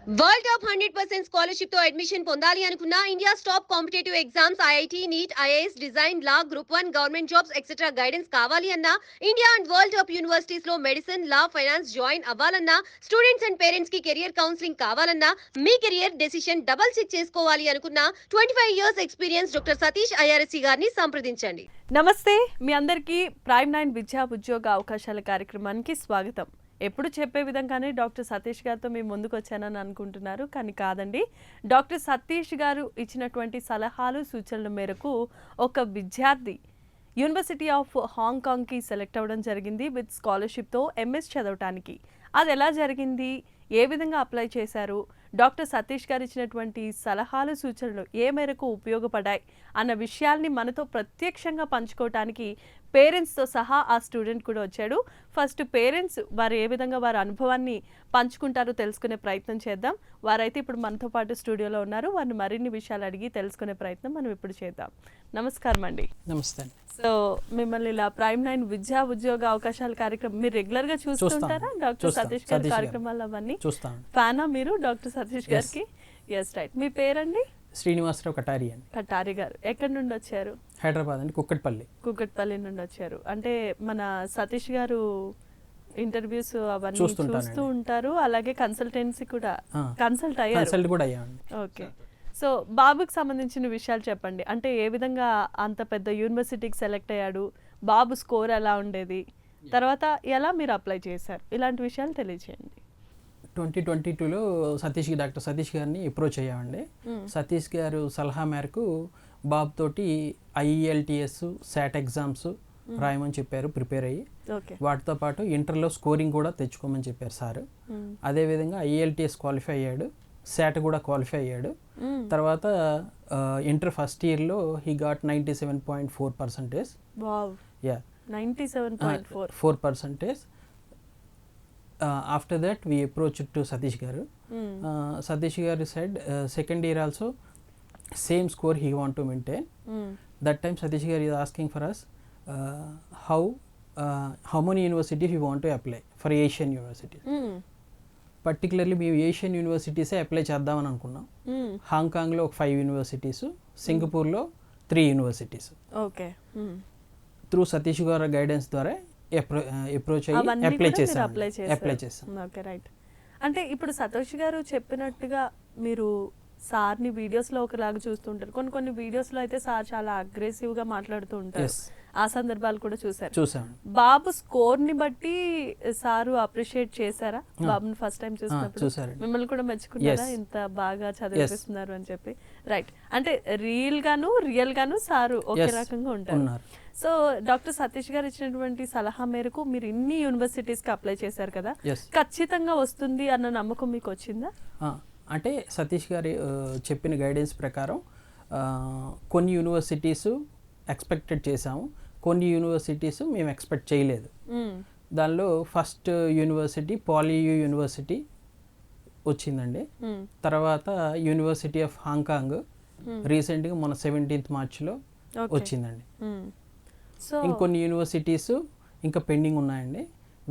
World top 100% scholarship తో admission పొందాలి అనుకున్న India's top competitive exams IIT NEET IAS design law group 1 government jobs etcetera guidance కావాలి అన్న India and world top universities లో medicine law finance join అవ్వాలన్నా students and parents కి career counselling కావాలన్నా మీ కెరియర్ డెసిషన్ డబుల్ చెక్ చేసుకోవాలి అనుకున్న 25 years experience doctor Satish IRSC గారిని సంప్రదించండి. నమస్తే, మీ అందరికీ ప్రైమ్ 9 విద్యా ఉద్యోగ అవకాశాల కార్యక్రమానికి స్వాగతం. ఎప్పుడు చెప్పే విధంగానే డాక్టర్ సతీష్ గారితో మేము ముందుకు వచ్చానని అనుకుంటున్నారు, కానీ కాదండి. డాక్టర్ సతీష్ గారు ఇచ్చినటువంటి సలహాలు సూచనల మేరకు ఒక విద్యార్థి యూనివర్సిటీ ఆఫ్ హాంకాంగ్కి సెలెక్ట్ అవ్వడం జరిగింది విత్ స్కాలర్షిప్తో ఎంఎస్ చదవటానికి. అది ఎలా జరిగింది, ఏ విధంగా అప్లై చేశారు, డాక్టర్ సతీష్ గారు ఇచ్చినటువంటి సలహాలు సూచనలు ఏ మేరకు ఉపయోగపడ్డాయి అన్న విషయాల్ని మనతో ప్రత్యక్షంగా పంచుకోవటానికి పేరెంట్స్తో సహా ఆ స్టూడెంట్ కూడా వచ్చాడు. ఫస్ట్ పేరెంట్స్ వారు ఏ విధంగా వారి అనుభవాన్ని పంచుకుంటారో తెలుసుకునే ప్రయత్నం చేద్దాం. వారైతే ఇప్పుడు మనతో పాటు స్టూడియోలో ఉన్నారు. వారిని మరిన్ని విషయాలు అడిగి తెలుసుకునే ప్రయత్నం మనం ఇప్పుడు చేద్దాం. నమస్కారం అండి. నమస్తే. సో మిమ్మల్ని ఇలా ప్రైమ్ 9 విద్యా ఉద్యోగ అవకాశాల కార్యక్రమం మీరు రెగ్యులర్ గా చూస్తుంటారా? డాక్టర్ సతీష్ గారి కార్యక్రమాలు అవన్నీ ఫ్యానా మీరు డాక్టర్ సతీష్ గారికి? Yes, right. మీ పేరండి? శ్రీనివాసరావు కటారి అండి. కటారి గారు ఎక్కడి నుండి వచ్చారు? హైదరాబాద్ అండి, కుక్కట్పల్లి నుండి వచ్చారు. అంటే మన సతీష్ గారు ఇంటర్వ్యూస్ అవన్నీ చూస్తూ ఉంటారు, అలాగే కన్సల్టెన్సీ కూడా కన్సల్ట్ అయ్యారు. ఓకే. సో బాబుకి సంబంధించిన విషయాలు చెప్పండి. అంటే ఏ విధంగా అంత పెద్ద యూనివర్సిటీకి సెలెక్ట్ అయ్యాడు, బాబు స్కోర్ ఎలా ఉండేది, తర్వాత ఎలా మీరు అప్లై చేశారు, ఇలాంటి విషయాలు తెలియజేయండి. 2022లో డాక్టర్ సతీష్ గారిని అప్రోచ్ అయ్యామండి. సతీష్ గారు సలహా మేరకు బాబు తోటి ఐఎల్టీఎస్ శాట్ ఎగ్జామ్స్ రాయమని చెప్పారు, ప్రిపేర్ అయ్యి. వాటితో పాటు ఇంటర్లో స్కోరింగ్ కూడా తెచ్చుకోమని చెప్పారు సార్. అదేవిధంగా ఐఎల్టీఎస్ క్వాలిఫై అయ్యాడు, శాట్ కూడా క్వాలిఫై అయ్యాడు. తర్వాత ఇంటర్ ఫస్ట్ ఇయర్లో he got 97.4%. Yeah, 97.4%. After that we approached to Satish Garu. Satish Garu said second year also same score he want to maintain. That time Satish Garu is asking for us how many universities we want to apply for Asian universities. Particularly మేము Asian యూనివర్సిటీసే apply చేద్దామని అనుకున్నాం. హాంకాంగ్లో ఒక 5 universities, సింగపూర్లో 3 universities. Okay. Through Satish గారి guidance ద్వారా approach అయ్యి apply చేసాం. Okay, right. అంటే ఇప్పుడు సతీష్ గారు చెప్పినట్టుగా మీరు సార్ని వీడియోస్లో ఒకలాగా చూస్తుంటారు, కొన్ని వీడియోస్లో అయితే సార్ చాలా అగ్రెసివ్గా మాట్లాడుతూ ఉంటారు. ఆ సందర్భాలు కూడా చూసాం. బాబు స్కోర్ ని బట్టి సారు అప్రిషియేట్ చేశారా? బాబుని ఫస్ట్ టైం చూసినప్పుడు మిమ్మల్ని కూడా మెచ్చుకున్నారా, ఇంత బాగా చదివిస్తున్నారు అని చెప్పి? రైట్. అంటే రియల్ గాను సారు ఒకే రకంగా ఉంటారు. సో డాక్టర్ సతీష్ గారు ఇచ్చినటువంటి సలహా మేరకు మీరు ఇన్ని యూనివర్సిటీస్ కి అప్లై చేశారు కదా, ఖచ్చితంగా వస్తుంది అన్న నమ్మకం మీకు వచ్చిందా? అంటే సతీష్ గారి చెప్పిన గైడెన్స్ ప్రకారం కొన్ని యూనివర్సిటీస్ ఎక్స్పెక్టెడ్ చేసాము, కొన్ని యూనివర్సిటీస్ మేము ఎక్స్పెక్ట్ చేయలేదు. దానిలో ఫస్ట్ యూనివర్సిటీ పాలియూ యూనివర్సిటీ వచ్చిందండి. తర్వాత యూనివర్సిటీ ఆఫ్ హాంకాంగ్ రీసెంట్గా మన 17th మార్చ్లో వచ్చింది. ఇంకొన్ని యూనివర్సిటీస్ ఇంకా పెండింగ్ ఉన్నాయండి,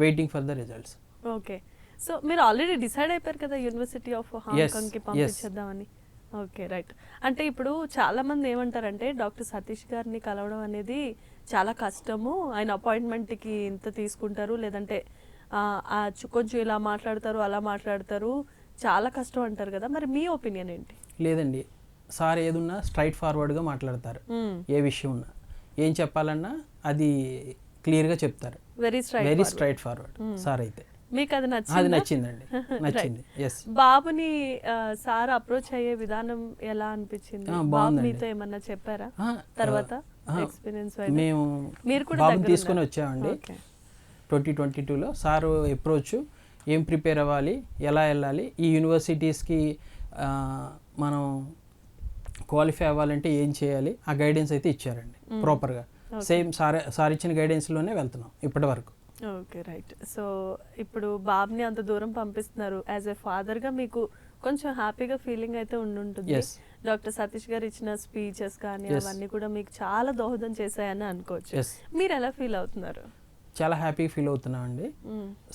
waiting for the results. Okay. So మీరు ఆల్రెడీ డిసైడ్ అయిపోయారు కదా యూనివర్సిటీ ఆఫ్ హాంకాంగ్కి పంపించేద్దామని? Okay, right. అంటే ఇప్పుడు చాలా మంది ఏమంటారంటే డాక్టర్ సతీష్ గారిని కలవడం అనేది చాలా కష్టము, ఆయన అపాయింట్మెంట్కి ఇంత తీసుకుంటారు, లేదంటే కొంచెం ఇలా మాట్లాడతారు అలా మాట్లాడతారు, చాలా కష్టం అంటారు కదా, మరి మీ ఒపీనియన్ ఏంటి? లేదండి, సార్ ఏదున్నా స్ట్రైట్ ఫార్వర్డ్గా మాట్లాడతారు. ఏ విషయం ఉన్నా ఏం చెప్పాలన్నా అది క్లియర్గా చెప్తారు. వెరీ స్ట్రైట్ ఫార్వర్డ్ సార్ అయితే. మీకు అది నచ్చిందండి. బాబుని సార్ అప్రోచ్ అయ్యే విధానం ఎలా అనిపించింది? మీతో ఏమన్నా చెప్పారా తర్వాత ఎక్స్పీరియన్స్? మేము బాబుని తీసుకొని వచ్చామండి 2022లో. సార్ అప్రోచ్ ఏం ప్రిపేర్ అవ్వాలి, ఎలా వెళ్ళాలి, ఈ యూనివర్సిటీస్కి మనం క్వాలిఫై అవ్వాలంటే ఏం చేయాలి, ఆ గైడెన్స్ అయితే ఇచ్చారండి ప్రాపర్గా. సేమ్ సార్ ఇచ్చిన గైడెన్స్లోనే వెళ్తున్నాం ఇప్పటి వరకు. Okay, right. సో ఇప్పుడు బాబుని అంత దూరం పంపిస్తున్నారు, యాజ్ ఎ ఫాదర్గా మీకు కొంచెం హ్యాపీగా ఫీలింగ్ అయితే ఉండుంటుంది. డాక్టర్ సతీష్ గారు ఇచ్చిన స్పీచెస్ కానీ అవన్నీ కూడా మీకు చాలా దోహదం చేశాయని అనుకోవచ్చు. మీరు ఎలా ఫీల్ అవుతున్నారు? చాలా హ్యాపీ ఫీల్ అవుతున్నాం అండి.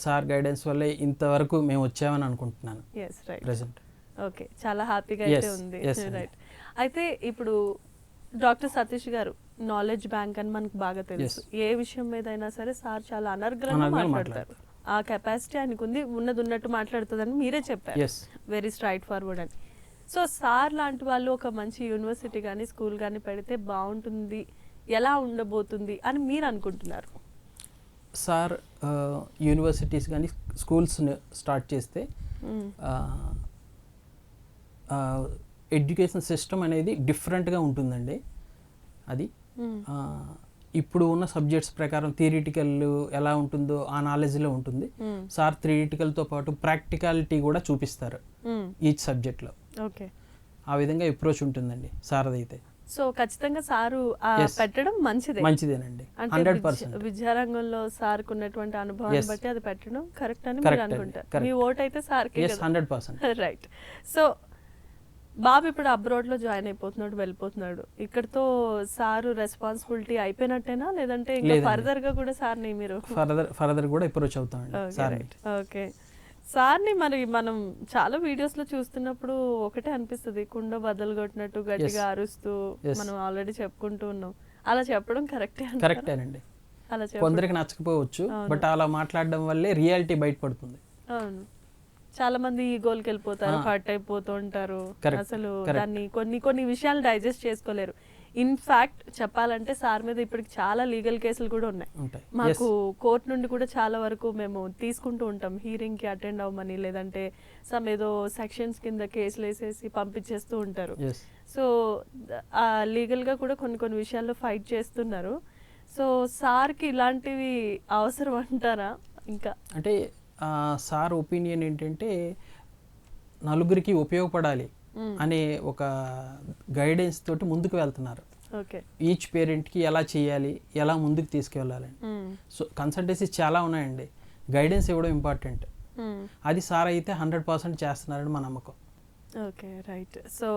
సార్ గైడెన్స్ వల్లే ఇంతవరకు మేము వచ్చామని అనుకుంటున్నాను ప్రెసెంట్. ఓకే, చాలా హ్యాపీగా అయితే Yes, ఉంది. yes అండి. రైట్. అయితే ఇప్పుడు డాక్టర్ సతీష్ గారు నాలెడ్జ్ బ్యాంక్ అని మనకు బాగా తెలుసు. ఏ విషయం మీద అయినా సరే సార్ చాలా అనర్గళంగా అనర్గళంగా మాట్లాడతారు. ఆ కెపాసిటీ ఆయనకు ఉంది, ఉన్నది ఉన్నట్టు మాట్లాడుతుందని మీరే చెప్పారు. ఎస్ వెరీ స్ట్రైట్ ఫార్వర్డ్ అని. సో సార్ లాంటి వాళ్ళు ఒక మంచి యూనివర్సిటీ కానీ స్కూల్ కానీ పెడితే బాగుంటుంది, ఎలా ఉండబోతుంది అని మీరు అనుకుంటున్నారు? సార్ యూనివర్సిటీస్ కానీ స్కూల్స్ స్టార్ట్ చేస్తే ఎడ్యుకేషన్ సిస్టమ్ అనేది డిఫరెంట్గా ఉంటుందండి. అది ఇప్పుడు ఉన్న సబ్జెక్ట్స్ ప్రకారం థియరిటికల్ ఎలా ఉంటుందో ఆ నాలెడ్జ్లో ఉంటుంది. సార్ థియరిటికల్తో పాటు ప్రాక్టికాలిటీ కూడా చూపిస్తారు ఈచ్ సబ్జెక్ట్లో. ఓకే, ఆ విధంగా అప్రోచ్ ఉంటుందండి సార్దైతే. సో ఖచ్చితంగా సారు పెట్టడం మంచిదేనండి, అంటే 100%. విద్యారంగంలో సార్కు ఉన్నటువంటి అనుభవాన్ని Yes. బట్టి అది పెట్టడం కరెక్ట్ అని Correct మీరు అండి, అనుకుంటారు. correct. మీ ఓట్ అయితే సార్కి. ఎస్ 100%. రైట్. సో బాబు ఇప్పుడు అబ్రాడ్ లో జాయిన్ అయిపోతున్నాడు, వెళ్ళిపోతున్నాడు. ఇక్కడతో సారు రెస్పాన్సిబిలిటీ అయిపోయినట్టేనా, లేదంటే ఇంకా లేదండి. ఫర్దర్ గా కూడా సార్ని మీరు ఫర్దర్ కూడా అప్రోచ్ అవుతామండి సార్ని. ఓకే, సార్ని మరి మనం చాలా వీడియోస్ లో చూస్తున్నప్పుడు ఒకటే అనిపిస్తుంది, కుండ బద్దలు కొట్టినట్టు గట్టిగా అరుస్తూ Yes. మనం ఆల్రెడీ చెప్పుకుంటూ ఉన్నాం. అలా చెప్పడం కరెక్టేనండి. కరెక్టేనండి. అలా కొందరికి నచ్చకపోవచ్చు, బట్ అలా మాట్లాడడం వల్లే రియాలిటీ బయటపడుతుంది. అవును, చాలా మంది ఈ గోల్కి వెళ్ళిపోతారు, హర్ట్ అయిపోతూ ఉంటారు. Correct, అసలు correct. దాన్ని కొన్ని విషయాలు డైజెస్ట్ చేసుకోలేరు. ఇన్ఫాక్ట్ చెప్పాలంటే సార్ మీద ఇప్పటికి చాలా లీగల్ కేసులు కూడా ఉన్నాయి. ఉంటాయి. మాకు కోర్టు నుండి కూడా చాలా వరకు మేము తీసుకుంటూ ఉంటాం, హీరింగ్ కి అటెండ్ అవ్వమని, లేదంటే సమ్ ఏదో సెక్షన్స్ కింద కేసులు వేసేసి పంపించేస్తూ ఉంటారు. ఎస్ సో లీగల్ గా కూడా కొన్ని విషయాల్లో ఫైట్ చేస్తున్నారు. సో సార్కి ఇలాంటివి అవసరం అంటారా? ఇంకా అంటే సార్ ఒపీనియన్ ఏంటంటే నలుగురికి ఉపయోగపడాలి అనే ఒక గైడెన్స్ తోటి ముందుకు వెళ్తున్నారు. ఓకే, ఈచ్ పేరెంట్కి ఎలా చేయాలి, ఎలా ముందుకు తీసుకెళ్ళాలి. సో కన్సల్టెన్సీస్ చాలా ఉన్నాయండి, గైడెన్స్ ఇవ్వడం ఇంపార్టెంట్. అది సార్ అయితే 100% చేస్తున్నారని మా నమ్మకం. Okay, right. సో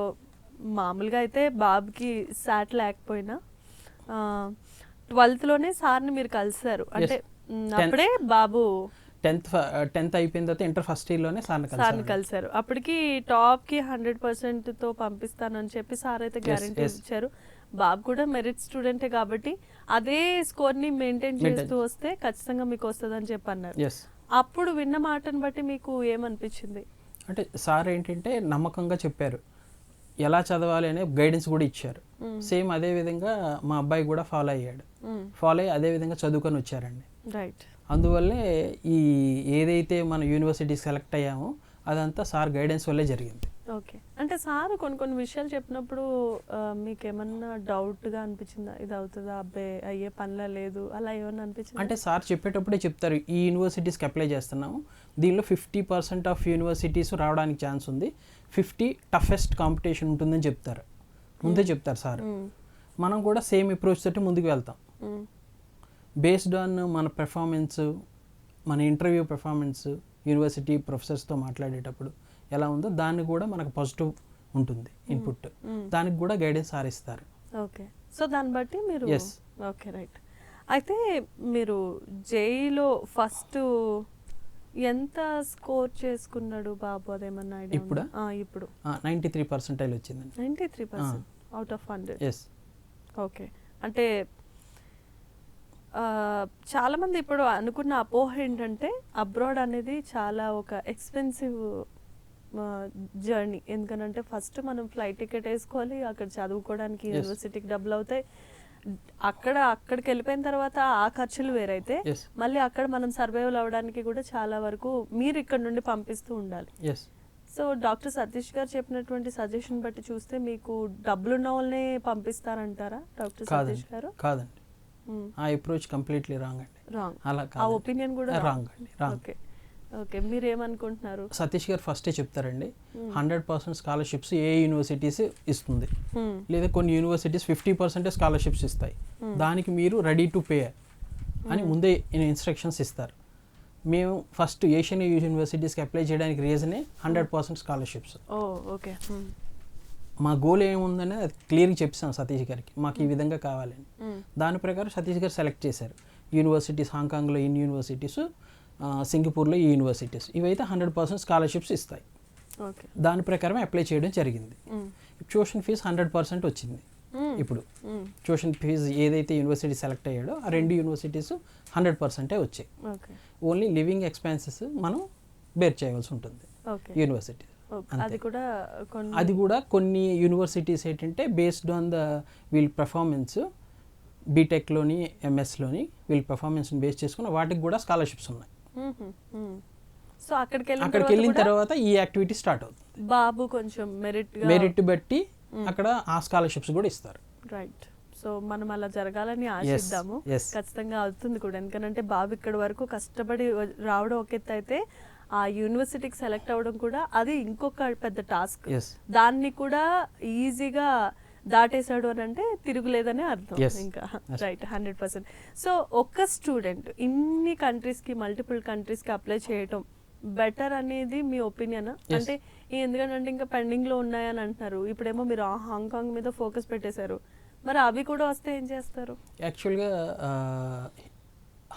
మామూలుగా అయితే బాబుకి సాట్ లేకపోయినా 12th లోనే సార్ని మీరు కలిసారు, అంటే అప్పుడే బాబు 10th అయిపోయిన తర్వాత ఇంటర్ ఫస్ట్ ఇయర్లోనే సార్ని కలిసారు. అప్పటికి టాప్ కి 100% తో పంపిస్తానని చెప్పి సార్ అయితే గ్యారంటీ ఇచ్చారు. బాబు కూడా మెరిట్ స్టూడెంటే కాబట్టి అదే స్కోర్ ని మెయింటైన్ చేస్తూ వస్తే ఖచ్చితంగా మీకు వస్తుందని చెప్పి అన్నారు. ఎస్ అప్పుడు విన్న మాటను బట్టి మీకు ఏమనిపించింది? అంటే సార్ ఏంటంటే నమ్మకంగా చెప్పారు, ఎలా చదవాలి అనే గైడెన్స్ కూడా ఇచ్చారు. సేమ్ అదే విధంగా మా అబ్బాయి కూడా ఫాలో అయ్యాడు. ఫాలో అయ్యి అదే విధంగా చదువుకొని వచ్చారండి. రైట్. అందువల్లే ఈ ఏదైతే మన యూనివర్సిటీ సెలెక్ట్ అయ్యామో అదంతా సార్ గైడెన్స్ వల్లే జరిగింది. ఓకే, అంటే సార్ కొన్ని విషయాలు చెప్పినప్పుడు మీకు ఏమన్నా డౌట్గా అనిపించిందా? ఇది అవుతుందా, అబ్బాయి అయ్యే పనిలా లేదు, అలా ఏమన్నా అనిపించింది? అంటే సార్ చెప్పేటప్పుడే చెప్తారు, ఈ యూనివర్సిటీస్కి అప్లై చేస్తున్నాము, దీనిలో 50% ఆఫ్ యూనివర్సిటీస్ రావడానికి ఛాన్స్ ఉంది, 50 టఫెస్ట్ కాంపిటీషన్ ఉంటుందని చెప్తారు, ముందే చెప్తారు సార్. మనం కూడా సేమ్ అప్రోచ్ తోటి ముందుకు వెళ్తాం. బేస్డ్ ఆన్ మన పెర్ఫార్మెన్స్, మన ఇంటర్వ్యూ పెర్ఫార్మెన్స్, యూనివర్సిటీ ప్రొఫెసర్స్తో మాట్లాడేటప్పుడు ఎలా ఉందో దాన్ని కూడా మనకు పాజిటివ్ ఉంటుంది ఇన్పుట్, దానికి కూడా గైడెన్స్ సార్ ఇస్తారు. ఓకే, సో దాన్ని బట్టి మీరు. Yes. Okay, right. అయితే మీరు జేఈలో ఫస్ట్ ఎంత స్కోర్ చేసుకున్నాడు బాబు, అదేమన్నా ఐడియా? ఇప్పుడా? ఇప్పుడు 93% వచ్చిందండి. 93% అవుట్ ఆఫ్ 100. ఎస్. ఓకే, అంటే చాలామంది ఇప్పుడు అనుకున్న అపోహ ఏంటంటే అబ్రాడ్ అనేది చాలా ఒక ఎక్స్పెన్సివ్ జర్నీ. ఎందుకనంటే ఫస్ట్ మనం ఫ్లైట్ టికెట్ వేసుకోవాలి, అక్కడ చదువుకోవడానికి యూనివర్సిటీకి డబ్బులు అవుతాయి, అక్కడికి వెళ్ళిపోయిన తర్వాత ఆ ఖర్చులు వేరైతే Yes. మళ్ళీ అక్కడ మనం సర్వైవల్ అవ్వడానికి కూడా చాలా వరకు మీరు ఇక్కడ నుండి పంపిస్తూ ఉండాలి. ఎస్. సో డాక్టర్ సతీష్ గారు చెప్పినటువంటి సజెషన్ బట్టి చూస్తే మీకు డబ్బులున్న వాళ్ళనే పంపిస్తారంటారా డాక్టర్ సతీష్ గారు? కాదండి, ఆ అప్రోచ్ కంప్లీట్లీ రాంగ్ అండి. రాంగ్. అలా ఆ ఒపీనియన్ కూడా రాంగ్ అండి, రాంగ్. ఓకే, ఓకే, మీరేమనుకుంటున్నారు? సతీష్ గారు ఫస్టే చెప్తారండి, 100% స్కాలర్షిప్స్ ఏ యూనివర్సిటీస్ ఇస్తుంది, లేదా కొన్ని యూనివర్సిటీస్ 50% స్కాలర్షిప్స్ ఇస్తాయి, దానికి మీరు రెడీ టు పే అని ముందే ఇన్స్ట్రక్షన్స్ ఇస్తారు. మేము ఫస్ట్ ఏషియన్ యూనివర్సిటీస్కి అప్లై చేయడానికి రీజనే 100% స్కాలర్షిప్స్. ఓకే, మా గోల్ ఏముందని అది క్లియర్గా చెప్పాం సతీష్ గారికి, మాకు ఈ విధంగా కావాలని. దాని ప్రకారం సతీష్ గారు సెలెక్ట్ చేశారు యూనివర్సిటీస్. హాంకాంగ్లో ఇన్ యూనివర్సిటీస్, సింగపూర్లో ఈ యూనివర్సిటీస్, ఇవైతే 100% స్కాలర్షిప్స్ ఇస్తాయి. ఓకే. దాని ప్రకారం అప్లై చేయడం జరిగింది. ట్యూషన్ ఫీజు 100% వచ్చింది. ఇప్పుడు ట్యూషన్ ఫీజు ఏదైతే యూనివర్సిటీ సెలెక్ట్ అయ్యాడో ఆ 2 యూనివర్సిటీస్ 100% వచ్చాయి. ఓకే. ఓన్లీ లివింగ్ ఎక్స్పెన్సెస్ మనం బేర్ చేయవలసి ఉంటుంది ఓకే. యూనివర్సిటీ. అది కూడా కొన్ని యూనివర్సిటీస్ ఏంటంటే బేస్డ్ ఆన్ ద వీళ్ళ పర్ఫార్మెన్స్, బీటెక్లోని ఎంఎస్లోని వీళ్ళ పర్ఫార్మెన్స్ని బేస్ చేసుకుని వాటికి కూడా స్కాలర్షిప్స్ ఉన్నాయి. సో అక్కడికి వెళ్ళిన తర్వాత ఈ యాక్టివిటీ స్టార్ట్ అవుతుంది. బాబు కొంచెం మెరిట్ బట్టి అక్కడ ఆ స్కాలర్షిప్స్ కూడా ఇస్తారు. రైట్. సో మనం అలా జరగాలని ఆశిద్దాము. ఖచ్చితంగా అవుతుంది కూడా. ఎందుకంటే బాబు ఇక్కడ వరకు కష్టపడి రావడం ఒక ఎత్తు అయితే ఆ యూనివర్సిటీకి సెలెక్ట్ అవ్వడం కూడా అది ఇంకొక పెద్ద టాస్క్. దాన్ని కూడా ఈజీగా దాటేశాడు అని అంటే తిరుగులేదనే అర్థం. ఇంకా రైట్, 100%. సో ఒక్క స్టూడెంట్ ఇన్ని కంట్రీస్కి, మల్టిపుల్ కంట్రీస్కి అప్లై చేయటం బెటర్ అనేది మీ ఒపీనియన్? అంటే ఎందుకంటే ఇంకా పెండింగ్లో ఉన్నాయని అంటున్నారు. ఇప్పుడేమో మీరు హాంకాంగ్ మీద ఫోకస్ పెట్టేశారు, మరి అవి కూడా వస్తే ఏం చేస్తారు? యాక్చువల్గా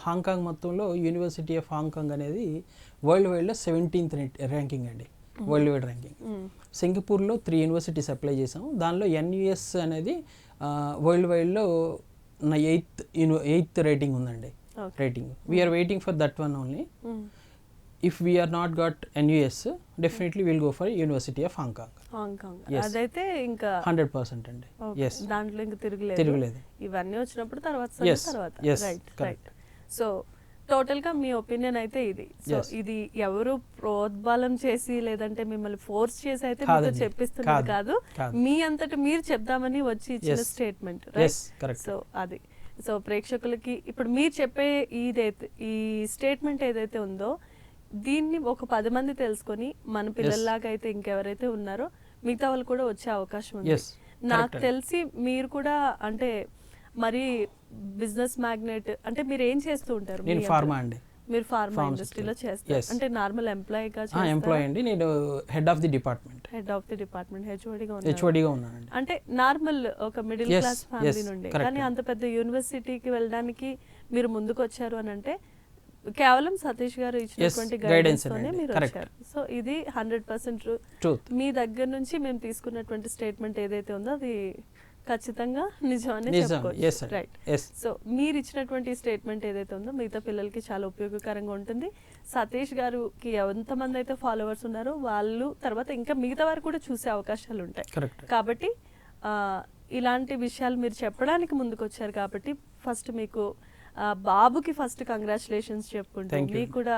హాంకాంగ్ మొత్తంలో యూనివర్సిటీ ఆఫ్ హాంకాంగ్ అనేది వరల్డ్ వైడ్లో 17th ర్యాంకింగ్ అండి, వరల్డ్ వైడ్ ర్యాంకింగ్. సింగపూర్లో 3 యూనివర్సిటీస్ అప్లై చేసాం. దానిలో NUS అనేది వరల్డ్ వైడ్లో 8th రేటింగ్ ఉందండి. Rating we're waiting for that one only. If we are not got NUS, definitely we'll go for University of Hong Kong. అదైతే ఇంకా 100% అండి. yes, దాంట్లో ఇంకా తిరగలేదు. ఇవన్నీ వచ్చినప్పుడు తర్వాత రైట్. సో టోటల్ గా మీ ఒపీనియన్ అయితే ఇది. సో ఇది ఎవరు ప్రోద్బలం చేసి లేదంటే మిమ్మల్ని ఫోర్స్ చేసి అయితే మీతో చెప్పిస్తున్నది కాదు, మీ అంతటి మీరు చెప్దామని వచ్చి ఇచ్చిన స్టేట్మెంట్. సో అది. సో ప్రేక్షకులకి ఇప్పుడు మీరు చెప్పే ఈ స్టేట్మెంట్ ఏదైతే ఉందో దీన్ని ఒక 10 మంది తెలుసుకొని మన పిల్లల్లాగా అయితే ఇంకెవరైతే ఉన్నారో మిగతా వాళ్ళు కూడా వచ్చే అవకాశం ఉంది. నాకు తెలిసి మీరు కూడా అంటే మరి బిజినెస్ మ్యాగ్నెట్ అంటే మీరు ఏం చేస్తూ ఉంటారు? మీరు ఫార్మా ఇండస్ట్రీలో చేస్తారు అంటే నార్మల్ ఎంప్లాయీగా? ఎంప్లాయీ అండి, నేను హెడ్ ఆఫ్ ది డిపార్ట్మెంట్ హెచ్ఓడిగా ఉన్నాను. అంటే నార్మల్ ఒక మిడిల్ క్లాస్ ఫ్యామిలీ నుండి, కానీ అంత పెద్ద యూనివర్సిటీకి వెళ్ళడానికి మీరు ముందుకు వచ్చారు అని అంటే కేవలం సతీష్ గారు ఇచ్చినటువంటి గైడెన్స్ తోనే మీరు వచ్చారు. సో ఇది 100% ట్రూత్. మీ దగ్గర నుంచి మేము తీసుకున్నటువంటి స్టేట్మెంట్ ఏదైతే ఉందో అది ఖచ్చితంగా నిజమని చెప్పుకోవచ్చు. రైట్. సో మీరు ఇచ్చినటువంటి స్టేట్మెంట్ ఏదైతే ఉందో మిగతా పిల్లలకి చాలా ఉపయోగకరంగా ఉంటుంది. సతీష్ గారికి ఎంతమంది అయితే ఫాలోవర్స్ ఉన్నారో వాళ్ళు తర్వాత ఇంకా మిగతా వారు కూడా చూసే అవకాశాలు ఉంటాయి. కాబట్టి ఇలాంటి విషయాలు మీరు చెప్పడానికి ముందుకు వచ్చారు కాబట్టి ఫస్ట్ మీకు బాబుకి ఫస్ట్ కంగ్రాచులేషన్స్ చెప్పుకుంటూ, మీకు కూడా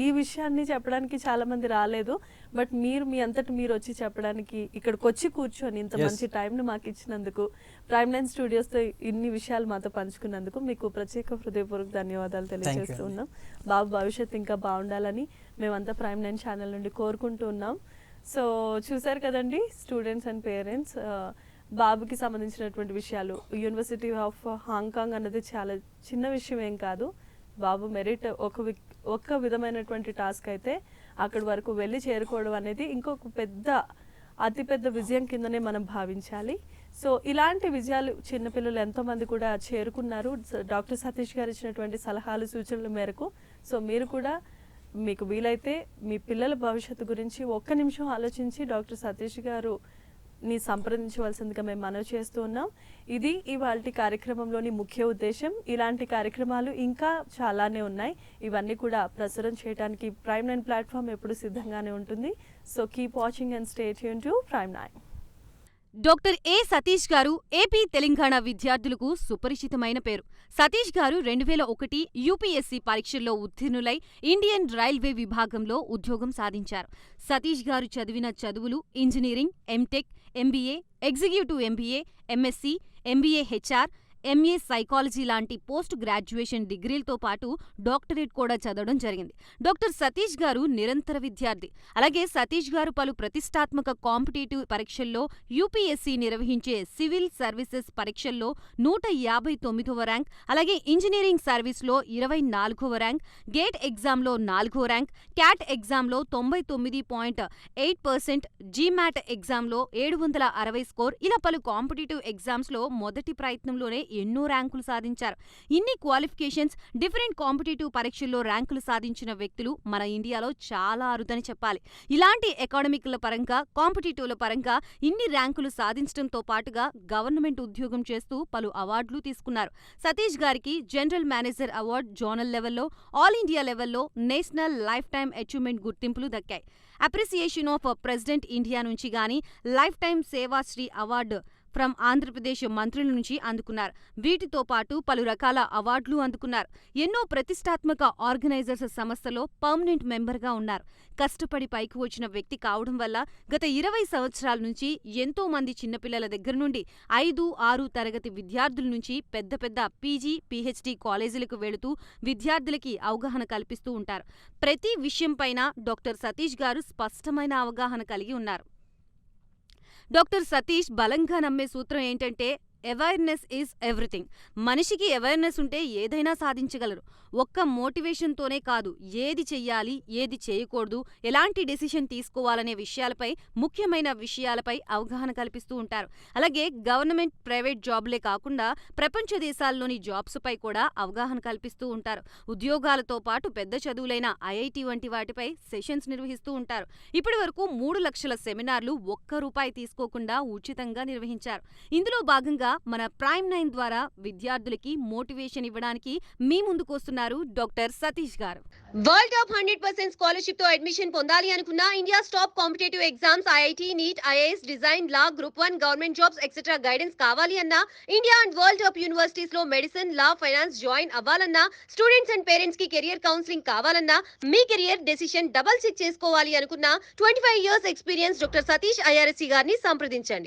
ఈ విషయాన్ని చెప్పడానికి చాలా మంది రాలేదు, బట్ మీరు మీ అంతటి మీరు వచ్చి చెప్పడానికి ఇక్కడికి వచ్చి కూర్చొని ఇంత మంచి టైంని మాకు ఇచ్చినందుకు, Prime9 స్టూడియోస్తో ఇన్ని విషయాలు మాతో పంచుకున్నందుకు మీకు ప్రత్యేక హృదయపూర్వక ధన్యవాదాలు తెలియజేస్తూ ఉన్నాం. బాబు భవిష్యత్తు ఇంకా బాగుండాలని మేమంతా Prime9 ఛానల్ నుండి కోరుకుంటూ ఉన్నాం. సో చూసారు కదండి స్టూడెంట్స్ అండ్ పేరెంట్స్, బాబుకి సంబంధించినటువంటి విషయాలు. యూనివర్సిటీ ఆఫ్ హాంకాంగ్ అన్నది చాలా చిన్న విషయం ఏం కాదు. బాబు మెరిట్ ఒక విధమైనటువంటి టాస్క్ అయితే అక్కడి వరకు వెళ్ళి చేరుకోవడం అనేది ఇంకొక అతిపెద్ద విజయం కిందనే మనం భావించాలి. సో ఇలాంటి విజయాలు చిన్నపిల్లలు ఎంతోమంది కూడా చేరుకున్నారు డాక్టర్ సతీష్ గారు ఇచ్చినటువంటి సలహాలు సూచనల మేరకు. సో మీరు కూడా మీకు వీలైతే మీ పిల్లల భవిష్యత్తు గురించి ఒక్క నిమిషం ఆలోచించి డాక్టర్ సతీష్ గారు ని సంప్రదించవలసిందిగా మేము మనవి చేస్తూ ఉన్నాం. ఇది ఇవాల్టి కార్యక్రమంలోని ముఖ్య ఉద్దేశం. ఇలాంటి కార్యక్రమాలు ఇంకా చాలానే ఉన్నాయి. ఇవన్నీ కూడా ప్రసారం చేయడానికి Prime9 ప్లాట్ఫామ్ ఎప్పుడు సిద్ధంగానే ఉంటుంది. So keep watching and stay tune to Prime9. Doctor ఏ సతీష్ గారు ఏపీ తెలంగాణ విద్యార్థులకు సుపరిచితమైన పేరు. సతీష్ గారు 2001 యూపీఎస్సీ పరీక్షల్లో ఉత్తీర్ణులై ఇండియన్ రైల్వే విభాగంలో ఉద్యోగం సాధించారు. సతీష్ గారు చదివిన చదువులు engineering, M Tech, MBA, executive MBA, MSc, MBA HR, MA psychology లాంటి పోస్ట్ గ్రాడ్యుయేషన్ డిగ్రీలతో పాటు డాక్టరేట్ కూడా చదవడం జరిగింది. డాక్టర్ సతీష్ గారు నిరంతర విద్యార్థి. అలాగే సతీష్ గారు పలు ప్రతిష్టాత్మక కాంపిటేటివ్ పరీక్షల్లో యూపీఎస్సీ నిర్వహించే సివిల్ సర్వీసెస్ పరీక్షల్లో 159వ ర్యాంక్, అలాగే ఇంజనీరింగ్ సర్వీస్లో 24వ ర్యాంక్, గేట్ ఎగ్జామ్లో 4వ ర్యాంక్, క్యాట్ ఎగ్జామ్లో 99.8%, జీమాట్ ఎగ్జామ్లో 760 స్కోర్, ఇలా పలు కాంపిటేటివ్ ఎగ్జామ్స్లో మొదటి ప్రయత్నంలోనే ఎన్నో ర్యాంకులు సాధించారు. ఇన్ని క్వాలిఫికేషన్స్, డిఫరెంట్ కాంపిటేటివ్ పరీక్షల్లో ర్యాంకులు సాధించిన వ్యక్తులు మన ఇండియాలో చాలా అరుదని చెప్పాలి. ఇలాంటి అకాడమిక్ల పరంగా, కాంపిటేటివ్ల పరంగా ఇన్ని ర్యాంకులు సాధించడంతో పాటుగా గవర్నమెంట్ ఉద్యోగం చేస్తూ పలు అవార్డులు తీసుకున్నారు. సతీష్ గారికి జనరల్ మేనేజర్ అవార్డు జోనల్ లెవెల్లో, ఆల్ ఇండియా లెవెల్లో నేషనల్ లైఫ్ టైమ్ అచీవ్మెంట్ గుర్తింపులు దక్కాయి. అప్రిసియేషన్ ఆఫ్ ప్రెసిడెంట్ ఇండియా నుంచి గాని life time Sevashri award from Andhra Pradesh మంత్రుల నుంచి అందుకున్నారు. వీటితో పాటు పలు రకాల అవార్డులు అందుకున్నారు. ఎన్నో ప్రతిష్టాత్మక ఆర్గనైజర్స్ సంస్థలో పర్మనెంట్ మెంబర్గా ఉన్నారు. కష్టపడి పైకి వచ్చిన వ్యక్తి కావడం వల్ల గత 20 సంవత్సరాల నుంచి ఎంతో మంది చిన్నపిల్లల దగ్గర నుండి 5, 6 తరగతి విద్యార్థుల నుంచి పెద్ద పెద్ద పీజీ, పీహెచ్డీ కాలేజీలకు వెళుతూ విద్యార్థులకి అవగాహన కల్పిస్తూ ఉంటారు. ప్రతి విషయంపైన డాక్టర్ సతీష్ గారు స్పష్టమైన అవగాహన కలిగి ఉన్నారు. డాక్టర్ సతీష్ బలంగా నమ్మే సూత్రం ఏంటంటే అవేర్నెస్ ఈజ్ ఎవ్రీథింగ్. మనిషికి అవేర్నెస్ ఉంటే ఏదైనా సాధించగలరు. ఒక్క మోటివేషన్తోనే కాదు, ఏది చెయ్యాలి, ఏది చేయకూడదు, ఎలాంటి డెసిషన్ తీసుకోవాలనే విషయాలపై, ముఖ్యమైన విషయాలపై అవగాహన కల్పిస్తూ ఉంటారు. అలాగే గవర్నమెంట్, ప్రైవేట్ జాబ్లే కాకుండా ప్రపంచ దేశాల్లోని జాబ్స్పై కూడా అవగాహన కల్పిస్తూ ఉంటారు. ఉద్యోగాలతో పాటు పెద్ద చదువులైన ఐఐటి వంటి వాటిపై సెషన్స్ నిర్వహిస్తూ ఉంటారు. ఇప్పటి వరకు 3 లక్షల సెమినార్లు ₹1 తీసుకోకుండా ఉచితంగా నిర్వహించారు. ఇందులో భాగంగా మన ప్రైమ్ 9 ద్వారా విద్యార్థులకి మోటివేషన్ ఇవ్వడానికి మీ ముందుకు వస్తున్నారు డాక్టర్ సతీష్ గారు. వరల్డ్ టాప్ 100% స్కాలర్షిప్ తో అడ్మిషన్ పొందాలి అనుకున్న India top competitive exams IIT, NEET, IAS, design, law, group 1, government jobs etcetera guidance కావాలి అన్నా, India and world top universities లో మెడిసిన్, లా, ఫైనాన్స్ జాయిన్ అవ్వాలన్నా, స్టూడెంట్స్ అండ్ పేరెంట్స్ కి career counselling కావాలన్నా, మీ కెరియర్ డెసిషన్ డబుల్ చెక్ చేసుకోవాలి అనుకున్న 25 years experience doctor Satish IRSC గారిని సంప్రదించండి.